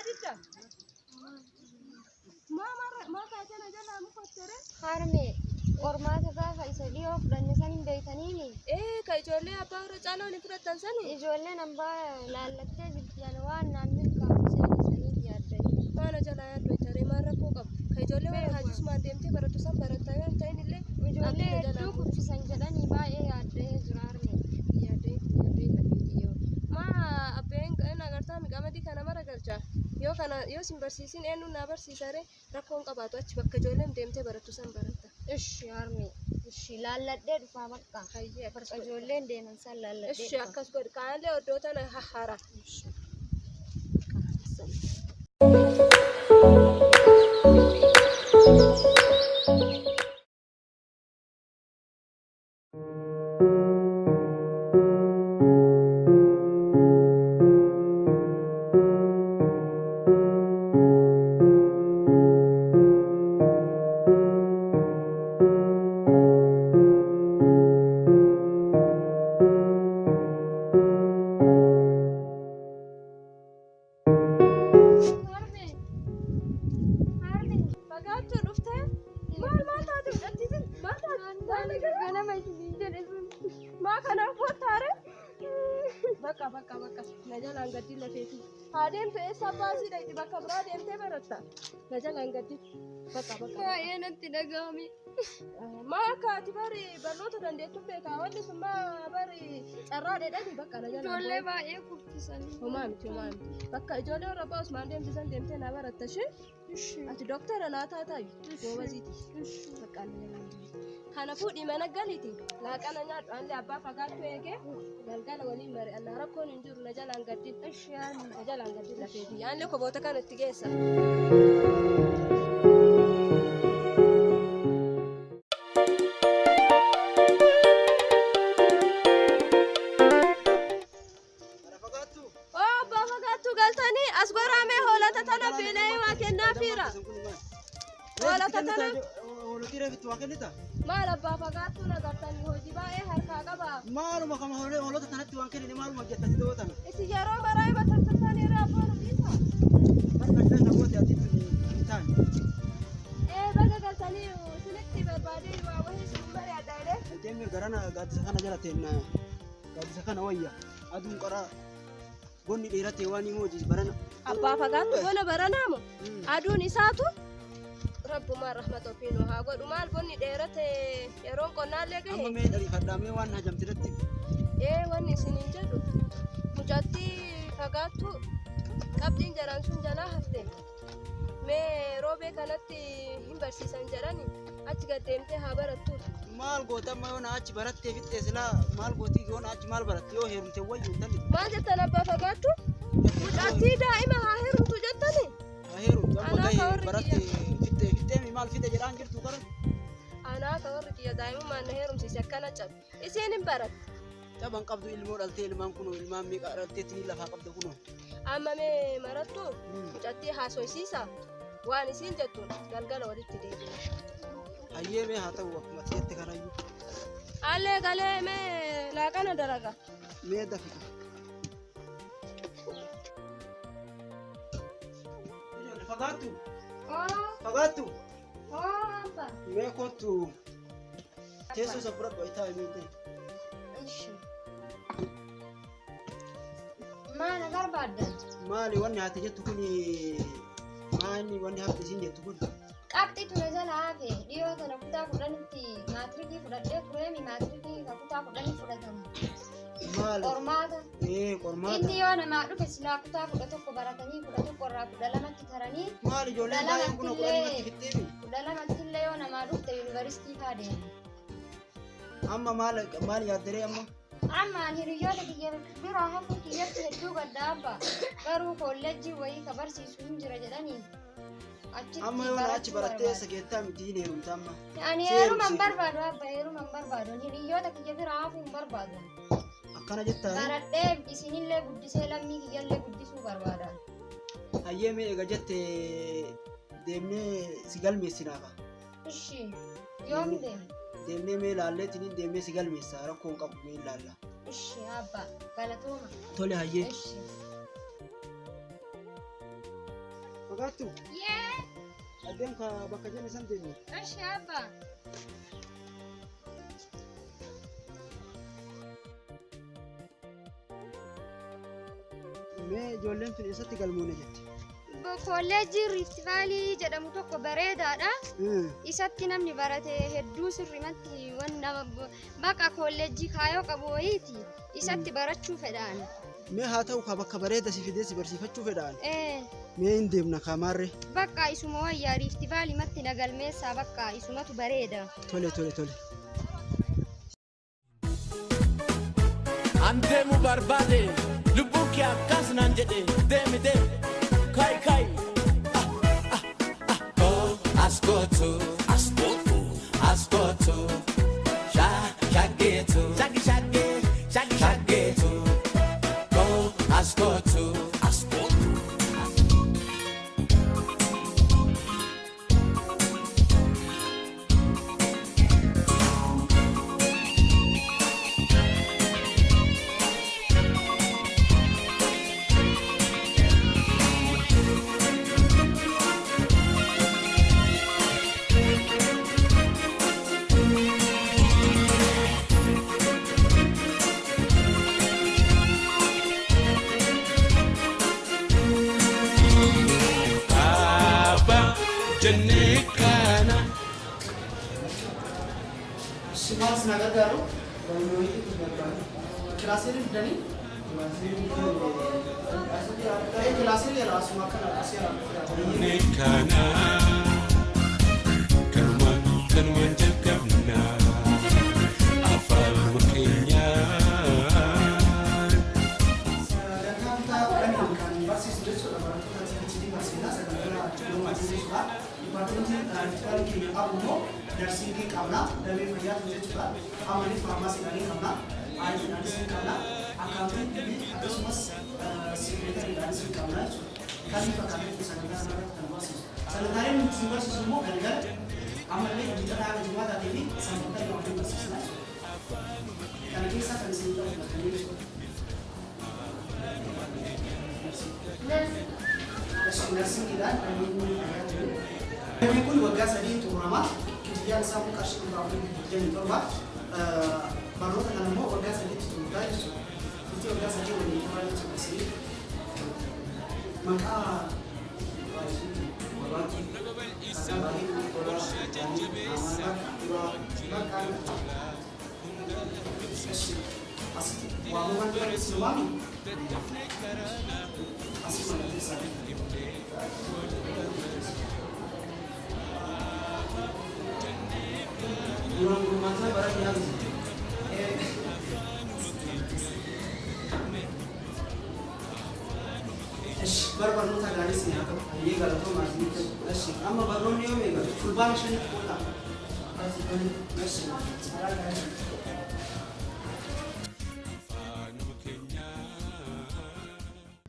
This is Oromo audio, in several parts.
ديدا ما كاتنا جلا مفترة harme ormaata gaafa isa dhiyoo fudhanne san hin beeytaniini ka ijoollee abbaa warra caalaa waliin fudhattan sani ijoolleen ambaa laallattee jirti jala waan naannin kaa'usaniif yaaddanii maana jalaa yaaddoo taree maan rakkoo qabu ka ijoollee warra haajisumaan deemtee barattu san barattaa yoo hin ta'in illee ijoollee hedduu kuffisan jedhanii baay'ee yaaddee jira harme yaaddee lafiitiyyoo maa abbeen agartaa miqamadii kana mara galchaa yoo sin barsiisin eenyuun naa barsiisare rakkoon qabaatu achi bakka ijoolleen deemtee barattu san baratta. Ishi harme ishi laalladhee dhufaa bakka hayyee bakka ijoolleen deeman san laalladhee ishi akkas godhi kaanillee oddoo tana hahara. Bakka najalaan gaddi lafeeti haadeen ta'ee sabbaasii dhayti bakka biraa deemtee baratta najalaan gaddi bakka baay'ee natti dhagahame maa akka ati bari barnoota dandeettuun beekaa wanni sun maa bari carraa dheedhani bakka najalaan ijoollee baay'ee kuffisanii homaa miti bakka ijoollee warra abbaa Usmaan deemsisan deemtee naa baratta ishee ati doktara naa taataayu goobasiiti bakka najalaan kana fuudhii mana galiiti laaqana nyaadhu anlee abbaa fagaattu eegee galgala waliin mari'annaa rakkoon hin jiru na jalaan gaddin na jalaan gaddin lafeeti yaanlee koboota kana itti geessa. Abbaa fagaattu galtanii as goraamee hoolata tana beelee waa kennaafiira. Hoolata tana maal abbaa fagaattu nagartanii hojii baay'ee harkaa qaba. Maaluma kama hoolota tanatti waan kennine maaluma jettati dootana. Isi yeroo baraa batartartaan irraa afaan ofiisa. Harka namooti atitti hin taane. Baga galtanii isinitti barbaadee waa wahii isin mari'adha jedhee. Deemee garana gaaddisa kana jala teenna gaaddisa kana wayya aduun qoraa bonni dheeratee waan himuu hojii barana. Abbaa fagaattu bona baranaamu aduun isaatu. Rabbumaa rahmata ofiin haa godhu maal bonni dheerate yeroon qonnaallee gahe. Amma mee dharii fadhaamee waan hajamtiratti. Wanni isiniin jedhu mucatti fagaattu qabdiin jalaan sun jalaa hafte mee roobee kanatti hin barsiisan jedhani achi gad deemtee haa barattu. Maal goota amma yoo na achi barattee fixxee silaa maal gootii yoo na achi maal baratte yoo heerumte wayyuu talli. Maal jettan abbaa fagaattu mucattii daa'ima haa heerumtu jettani. Haa heerumtu amma gahee baratte fixxee maal fide jedhaan jirtu qara. Anaa ka warri kiyya daa'imummaan na heerumsiise akkana cabe isiin hin baratte. Caban qabdu ilmoo dhaltee ilmaan kunoo ilmaan meeqa dhalteetii lafaa qabda kunoo. Amma mee marattu mucattii haasoysiisa waan isiin jettuun galgala walitti deebi'a. Hayyee mee haa ta'u akkuma ta'etti kanayyuu. Allee galee mee laaqana dalaga. Mee dafika. Fagaattu. Fagaattu. Mee kottu. Teessoo isa fudhadhu itaa himee. maana barbaaddan maali wanni haati jettu kun maali wanni haati isin jettu kun qabxii ture jala hafe dhiyoo tana kutaa kudhanitti maatirikii fudhadhee tureemi maatirikii kutaa kudhanii fudhatamu maali qormaata qormaata inni yoo namaa dhufe silaa kutaa 11 baratanii 11 irraa 12tti taranii maali ijoolleen baay'een kun 12tti fixxeemi 12tti illee yoo namaa dhufte yuunivarsiitii faa deemu amma maali yaaddaree amma hiriyoota kiyya biraa hafu kiyyatti hedduu gadda abba garuu kolleejjii wayii ka barsiisu hin jira jedhanii amma yoo achi barattee sageettaa miti hin heerumta amma ani heeruman barbaadu abba heeruman barbaadu hiriyoota kiyya biraa hafu hin barbaadu akkana jettaa baradhee isinillee guddisee lammii kiyyallee guddisuu barbaada hayyee mee eega jette deemnee si galmeessinaafa ishi yoomi deemnee mee laalleetiin deemnee si galmeessa rakkoon qabu mee laalla ishi abba galatooma tole hayyee ishi فقاتو Yeah. أديم كبكجين سنتين إيش يا أبا؟ ما جولين في الإساتي قلمونة جت Kolleejjii Rift Valley jedhamu tokko bareedaadha. Isatti namni barate hedduu sirrimatti wanna baqa kolleejjii kaayoo qabu wayiiti. Isatti barachuu fedhaan. Mee haa ta'u ka bakka bareeda si fidee si barsiifachuu fedhaan. Mee hin deemna kaamarre. Bakka isuma wayyaa Rift Valley matti nagalmeessaa bakka isumatu bareeda. Tole tole tole. Andeemu barbaade lubbuun kee akkas naan jedhe deemi deemi. Kai kai oh ascolto shaggeto shaggeto oh ascolto kana Simas nagagaru baloi itu berapa kelasnya dari kelasnya langsung makan kana kan wajibna afaan makanya sedangkan kita kan basis itu sudah berarti ciri bahasa sedangkan belum masih suka Departemen Kimia Oromoo Darsiifi qabna damee fayyaa jechuudha. Ammalii faarmaasii dhanii qabna. Aayii dhaanisii qabna. Akkaawuntii akkasumas seekreetarii dhaanisii qabna jechuudha. Kan fakkaatee sagantaa sanarratti kan barsiisu. Sagantaaleen nuti si barsiisu immoo galgala ammallee hojii dhagaa jimaa taatee fi sanbataa yoo waliin barsiisna jechuudha. Kana keessaa kan isin taphatanii jechuudha. Narsiidhaan dhanii fayyaa jiru. Kami pun warga sadii turama, kemudian saya kasih beberapa jadi torba, baru dengan mau warga sadii turunkan itu warga sadii wali turun itu masih, maka rumah saya barang yang baru tak garis ni aku ini kalau tu masih asyik, amma baru ni orang ni full bang sini pula, asyik kan, asyik, sekarang kan.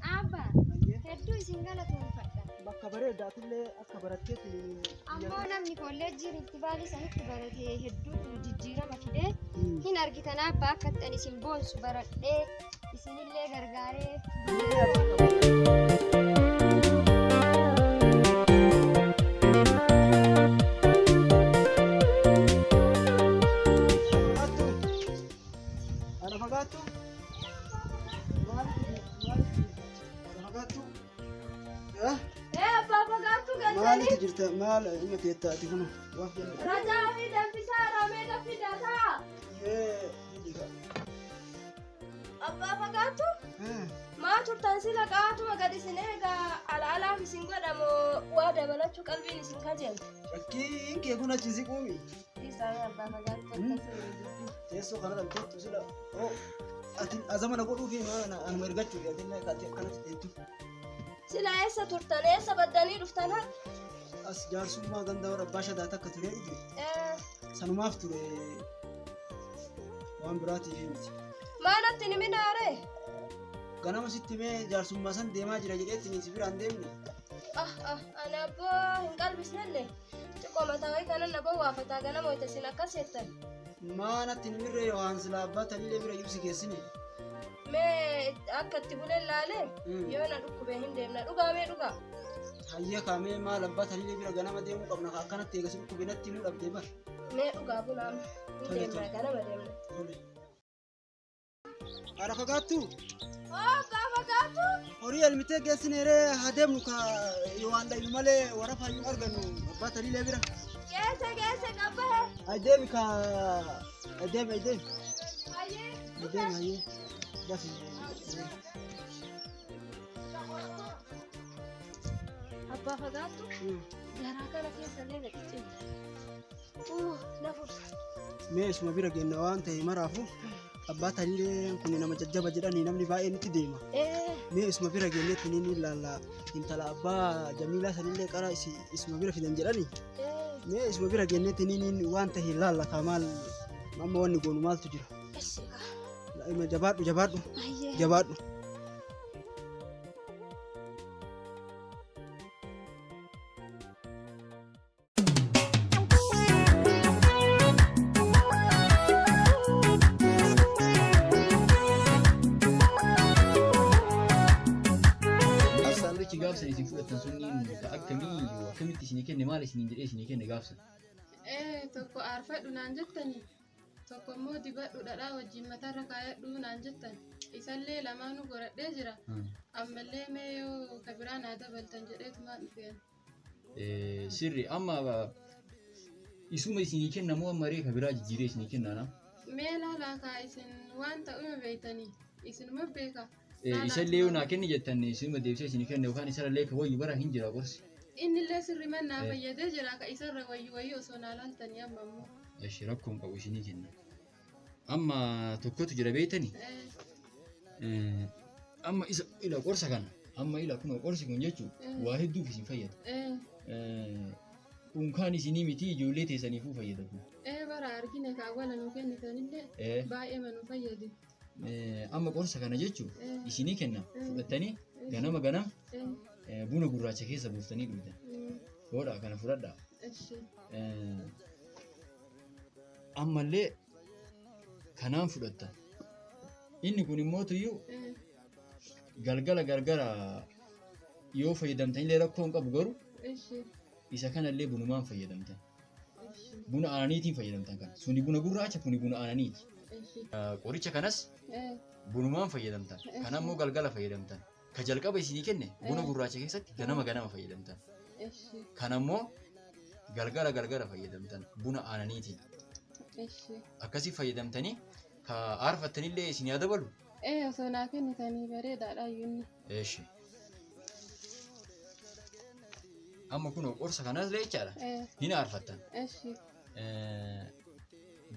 Abba, hedduu isin galatoomfadha. Bakka bareedaa tullee akka baratteetti Ammoo namni kolleejjii Rift Valley sanitti barate hedduu jijjiirama fidee hin argitan abba akkatti ani isin boonsu baradhee isinillee gargaaree. Ana fagaattu? Abbaa fagaattu galchanii. Maalitu jirta? Maal inni keettaati kun? Waaf jenna. Rajaa fi danfisaa ramee daffidaa ta'a. Abbaa fagaattu? Maa turtan sila qaatuma gad isin eegaa alaalaaf isin godhamu waa dabalachuu qalbiin isin kajeeltu. Fakkiin kee kun achi siquumi. Isaan abbaa fagaattu akkasii. Teessoo kana dhabdeettu sila ati azamana godhuu fi anuma ergachuu fi ati akkanatti teettu. Sila eessa turtan eessa baddanii dhuftan haa? As jaarsummaa ganda warra abbaa shadaata akka ture ije. Sanumaaf ture waan biraatiif miti. Maalatti ni minaare? Ganama sitti mee jaarsummaa san deemaa jira jedheetti ni si biraan deemne. Ani abbaa hin qalbisnellee. Xiqqoo mataa wayii kanan na bowwaafataa ganama wayita isin akkas jettan. Maanatti ni mirree waan sila abbaa tanillee bira ibsi geessine. Mee akka itti buleen laalee yoo na dhukkubee hin deemna dhugaa mee dhugaa. Hayya kaamee maal abbaa tanii bira ganama deemuu qabna akkanatti eegasitti binatti himuu dhabdee bar. Mee dhugaa bunaan ni deemna ganama deemna. Ara fagaattu? Fagaattu? Horii elmitee geessineeree haa deemnu ka yoo waan dhayu malee warra fayyuu argannu abbaa tanii bira. Geesse qabbee. Adeemi ka adeemi. Hayyee. Hayyee. Dafi. Abbaa fagaattu? Garaa kana keessa illee naqicee. Na fursa. Mee isuma bira geenna waan ta'e maraafu abbaa tanii kun nama jajjaba jedhanii namni baay'een itti deema. Mee isuma bira geennetti ni ilaalla intala abbaa Jamiilaa sanillee qara isuma bira fidan jedhanii. Mee isuma bira geennetti ni waan ta'e ilaalla kaamaal amma wanni goonu maaltu jira. Jabaadhu. gaafsan isin fudhatan sunniin ka akkamitti isinii kenne maal isinii jedhee isinii kenne gaafsan? Tokko aarfadhu naan jettani tokko immoo dibadhu dhadhaa wajjin mataarra kaayadhu naan jettan isallee lamaanuu godhadhee jira ammallee mee yoo ka biraan haa dabaltan jedheetumaan dhufeen. Sirri amma isuma isinii kenna moo amma ree ka biraa jijjiiree isinii kennaana? Mee laalaa kaa isin waan ta'uu beeytanii isinuma beeka. Isallee yoo naa kenni jettan isuma deebisee isinii kenna yookaan isarallee ka wayyu bara hin jira gorsi. Innillee sirri mannaa fayyadee jira ka isarra wayyu osoo naa laaltanii amma immoo. Eshi rakkoon qabu isinii kenna. Amma tokkotu jira beeytanii? Amma isa ila qorsa kana amma ila kun qorsi kun jechuun waa hedduuf isin fayyada. Unkaan isinii miti ijoollee teessaniifuu fayyadamu. Bara argine kaawwala nuu kennitanillee baay'ee manu fayyadu. Amma qorsa kana jechuun isinii kenna fudhattanii ganama buna gurraacha keessa buuftanii dhugdan. Foodhaa kana fudhadhaa. Ammallee kanaan fudhattan. Inni kun immoo tuyyuu galgala yoo fayyadamtanillee rakkoon qabu garuu isa kanallee bunumaan fayyadamtan. Buna aananiitiin fayyadamtan kana. Suni buna gurraacha kuni buna aananiiti. Qoricha kanas bunumaan fayyadamtan. Kanammoo galgala fayyadamtan. Ka jalqaba isinii kenne buna gurraacha keessatti ganama fayyadamtan. Kanammoo galgala fayyadamtan buna aananiitiin. Akkasii fayyadamtanii ka aarfattanillee isinii haa dabalu. Osoo naa kennitanii bareedaadha iyyuu. Eeshi. Amma kun qorsa kanas jechaadha. Hin aarfattan.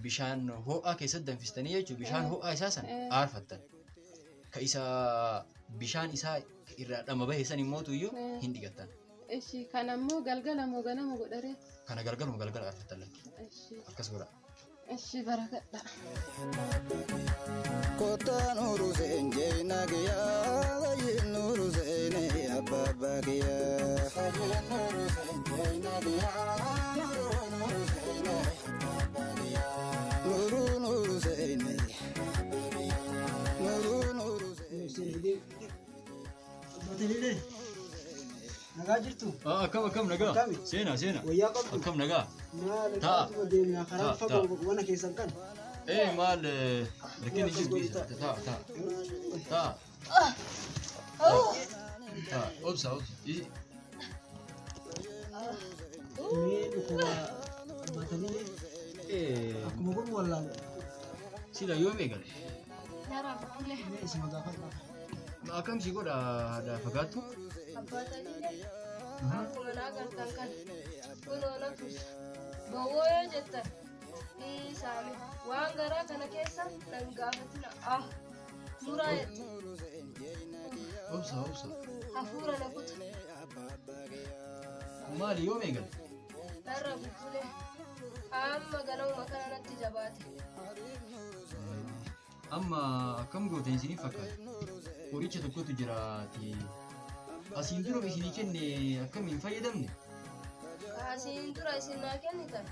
Bishaan ho'aa keessatti danfistanii jechuun bishaan ho'aa isaa san aarfattan. Ka isa bishaan isaa irraa dhama bahe san immoo tuyyuu hin dhiqattan. Kanammoo galgala moo ganama godharee? Kana galgala aarfattan lakki. Akkas godha. Barakadha. Kota nuru senje nagiya, nuru sene ababagiya. Nuru senje nagiya, nuru sene ababagiya. Nuru sene. Nuru sene. Abatalile. Nagaa jirtu? Akkam nagaa. Seena. Wayyaa qabdu? Akkam nagaa. Maal qabu deemna karaa fagoo wana keessan kan? Maal lakin ijji ta. Obsa. Mee dhukkuma abatalile. Akkuma godhu wallaalu. Sila yoo meeqale? Mee isuma gaafadha. Akkam si godha haadha fagaattu? Abbatanillee akkuma naa gartan kan kunoo na fuusa. Bowwoo yoo jettan isaanii waan garaa kana keessa nan gaafatina muraa jettu. Obsa. Hafuura na kuta. Maali yoo meeqale? Narra bubbulee amma ganama kana natti jabaate. Amma akkam gootan isiniif fakkaata? Qoricha tokkotu jiraati. Asiin dura isinii kenne akkamiin fayyadamne? Asiin dura isin naa kennitan.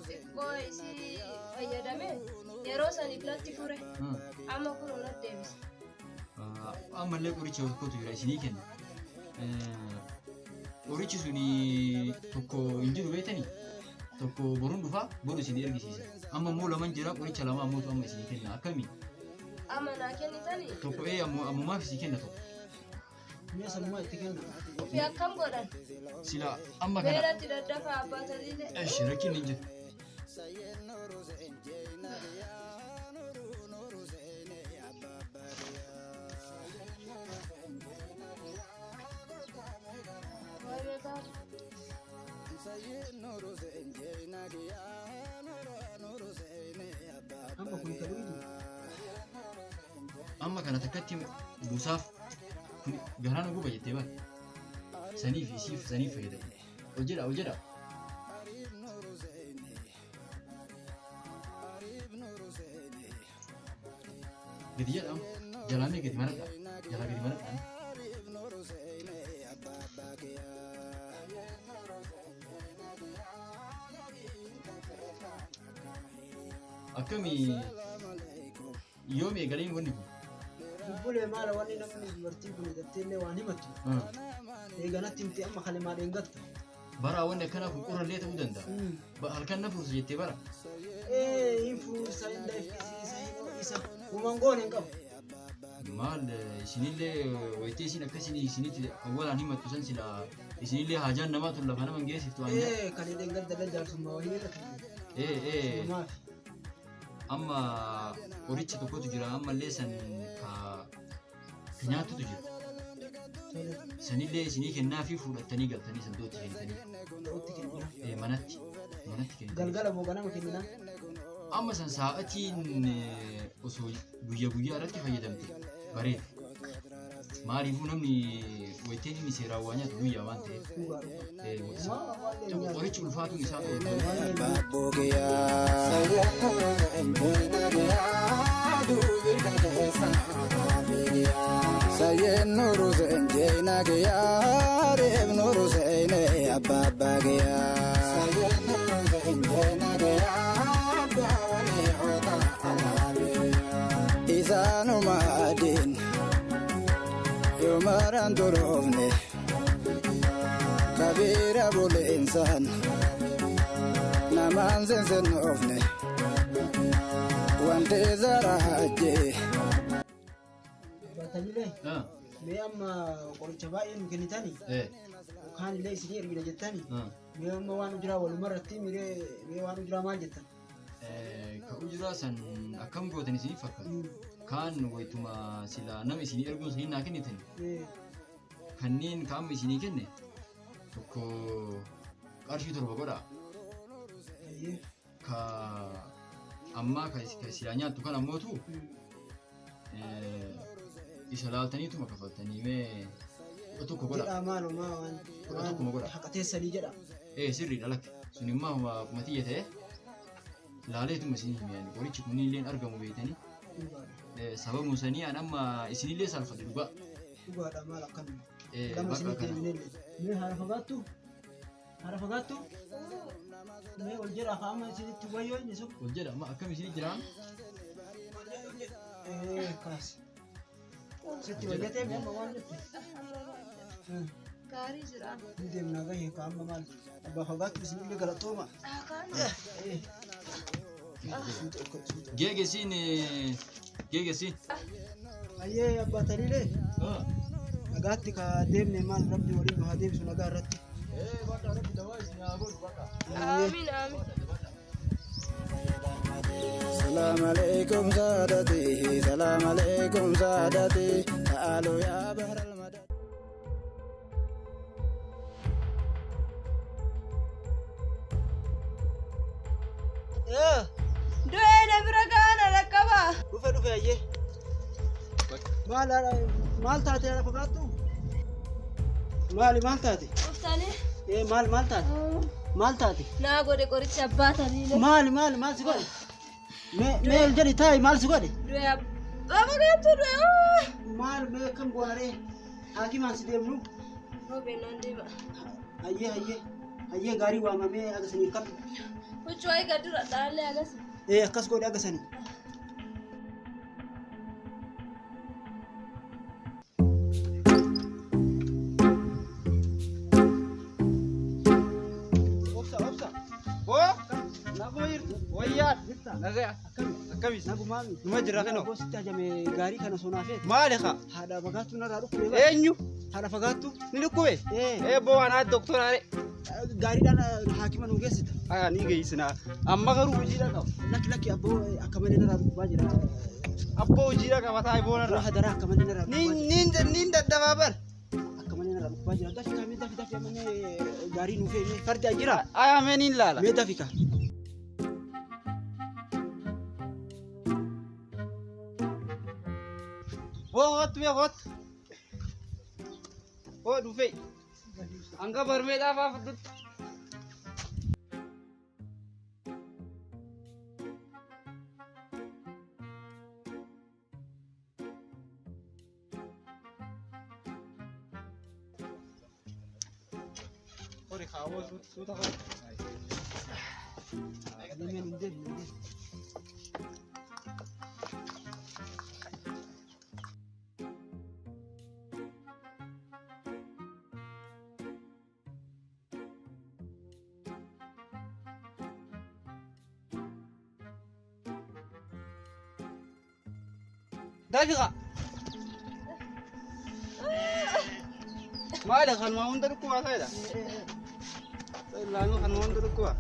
Xiqqoo isii fayyadame yeroo saniif natti fure. Amma kunoo natti deebise. Ammallee qoricha tokkotu jira isinii kenne. Qorichi suni tokko hin jiru beektanii? Tokko boruun dhufaa boru isin ergisiisa. Amma immoo laman jira qoricha lama ammoo amma isin kenna akkamii? Amma naa kennitanii? Tokko ammumaaf isin kenna tokko. Mi'a sanumaa itti kenna. Ofii akkam godhan? Sila amma kana. Beeratti daddafaa abbaa taliilee. Eesh rakkin hin jiru. Amma kana takkatti buusaaf kun garaan guba jettee bara saniif isiif saniif fayyadamu. Hojjedha. Gadi jedham jalaanee gadi maradha. Jalaa gadi maradha. Akkamii yoom eegaleen wanni kun? Bubbulee maala wanni namni dubartii kun garteellee waan himattu. Eeganatti himte amma kalemaa dheengatta. Bara wanni akkanaa kun qorrallee ta'uu danda'a. Halkan na furuusa jettee bara. Hin furuusa hin dafisiisa hin isa uumaan goone hin qabu. Maal isinillee wayitee isin akkasiin isinitti awwalaan himattu san sila isinillee haajaan namaa tun lafa nama hin geessiftu waan jedhu. Kan dheengadda jaarsummaa wayii irra amma qorichi tokkotu jira ammallee san ka nyaatutu jira. Sanillee isinii kennaa fi fudhattanii galtanii sanduutti kennitanii manatti kennitanii. Galgala moo ganama kenninaa? Amma san sa'aatiin osoo guyyaa irratti fayyadamte bareeda. Maaliifuu namni wayitteen inni seeraan waa nyaatu guyyaa waan ta'eef. Qorichi ulfaatuun isaa Sayen nuru senjena gaya, reb nuru sene ababa gaya. Sayen nuru senjena gaya, abawani ota alabe. Isanu madin, yomaran turofne. Kabira bule insan, naman sensen ofne. Wante zara haje. Talilee mee amma qoricha baay'ee nu kennitanii kaan illee isinii ergina jettanii mee amma waan ujiraa walumarratti mee waan ujiraa maal jettan? Ka ujiraa san akkam gootan isinii fakkaatu. Kaan wayituma sila nama isinii erguun isinii naa kennitanii kanneen ka amma isinii kenne tokko qarshii 7 godha. Ka ammaa ka silaa nyaattu kan ammootu isa laaltaniituma kafaltanii mee tokko godha. Jedhaa maaluma waan tokkuma godha. haqateessanii jedha. Sirriidha lakki sun immoo akkuma xiyya ta'e laaleetuma isinii himeen qorichi kunillee argamu beektanii sababuma sanii an amma isinillee saalfadhe dhugaa. Dhugaadha maal akkanuma. Gama isinii deeminellee. Mee haara fagaattu? Mee ol jedhaa ka amma isinitti wayyoo inni sun? Ol jedha amma akkam isinii jiraan? Kaas. Sitti wayyatee mee amma waan jette? Gaarii jira. Ni deemnaa gahee ka amma maal? Abbaa fagaattu isinillee galatooma. Geegesiin. Ayyee abbaa taliilee. Nagaatti ka deemne maal rabbi waliin nu haa deebisu nagaa irratti. Amiin. Salam alaikum sadati, ta'alu ya bahral madad. Du'ee na bira gaana rakkaba. Dhufe ayyee. Maal taate haadha fagaattu? Maal taate? Dhuftanii? Maal taate? Maal taate? Naa godhe qoricha abbaa taliilee. Maal si godhe? Mee ol jedhi taa'i maal si godhe? Du'ee abbaa fagaattu du'ee. Maal mee kam goonaree? Haakimaan si deemnu? Roobeen naan deema. Ayyee gaarii waamamee agasanii qabdu. Huccuu ayii gaddura dhaallee agas. Akkas godhe agasanii. Wayyaa nagaya akkamis Nagumaami. numa jira kanoo Gosti ajame gaarii kana sonaafeet. maali haa Haadha fagaattuu narraa dhukkube. eenyu Haadha fagaattuu. ni dhukkube Eh. boo anaa doktoraare Gaariidhaan haakima nu geessita. haa ni geessina amma garuu hojiidha qaba Lakki abboo akka malee narraa dhukkubaa jira. abboo hojiidha qaba taa'ee boonarra Hadaraa akka malee narraa dhukkubaa jira. niin daddabaa bar Akka malee narraa dhukkubaa jira. Dafika mee dafi amannee gaarii nuuf mee farda jira. ayamee niin laala Mee dafika. Hootu mee hootu hoo dhufee hanga barmeedhaaf haa fudhutti. Hori kaawoo suuta koo. Deemee nu deemu. Dafika. Maali kan mau hunda dhukkuba ta'edha. Laanuu kan mau hunda dhukkuba.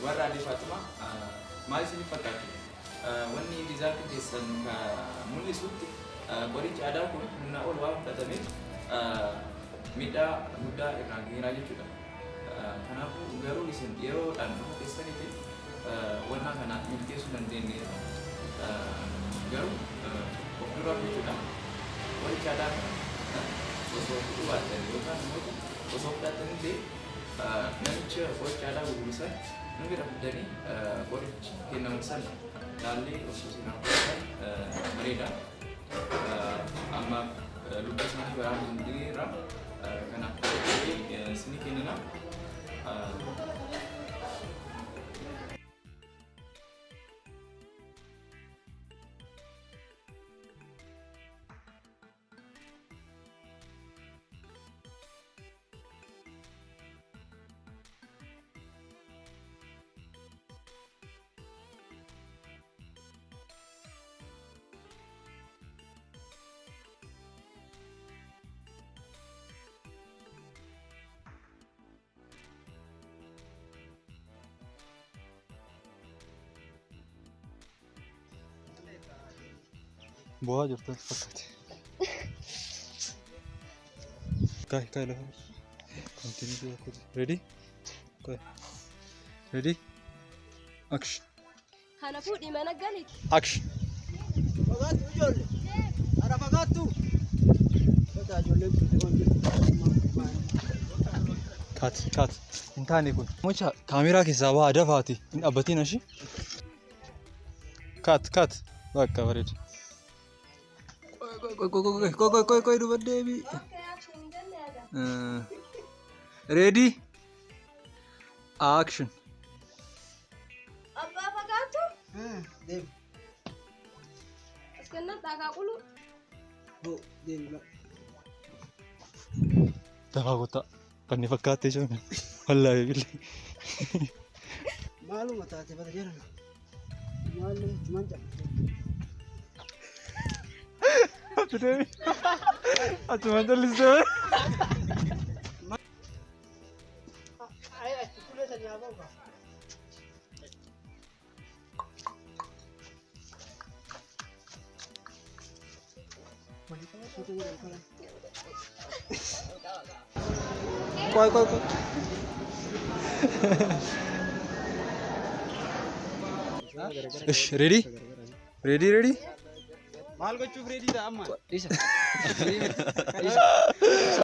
warra adii Fatima maal isin fakkaatu wanni dizaayinii keessan mul'isutti qorichi aadaa kun humna ol waan fudhatameef miidhaa guddaa irraan gaheera jechuudha. Kanaafuu garuu isin yeroodhaan dhufa keessanitti wanna kana milkeessuu dandeenye garuu of duraa jechuudha. Qorichi aadaa kana osoo dhugaatan yookaan immoo osoo fudhatanillee namicha qoricha aadaa gurgurisan nu bira fidanii qorichi kennamu sana laallee osoo seenaa fudhatan bareeda. Amma lubbuu isaanii waraabuu hin dhiyeera. Kanaaf isinii kennina. Boa jirtu fakkaate. Kai lafa. Continue to work. Ready? Go. Ready? Action. Kana fuudhii mana galiti. Action. Fagaattuu ijoollee. Haadha fagaattuu. Bakka ijoollee Cut. Hin taane kun. Mucha kaameraa keessaa waa dafaati. Hin dhaabbatiin ashi. Cut. Bakka bareeda. Koi duba deebi. Ready? Action. Abbaa fagaattuu? deemu. As kennan dhaagaa qulu. Deemu. Dafaa kottaa. Kan ni fakkaattee jiru. Wallaahi billee. Maaluma taate bada jedhama. Maaluma cuman cabbitu. Ati deemi. Achumaan jallisee. Kulee sanii haa ba'u. Koy. Ish, ready? Ready? Maal gochuuf reedii ta'a amma?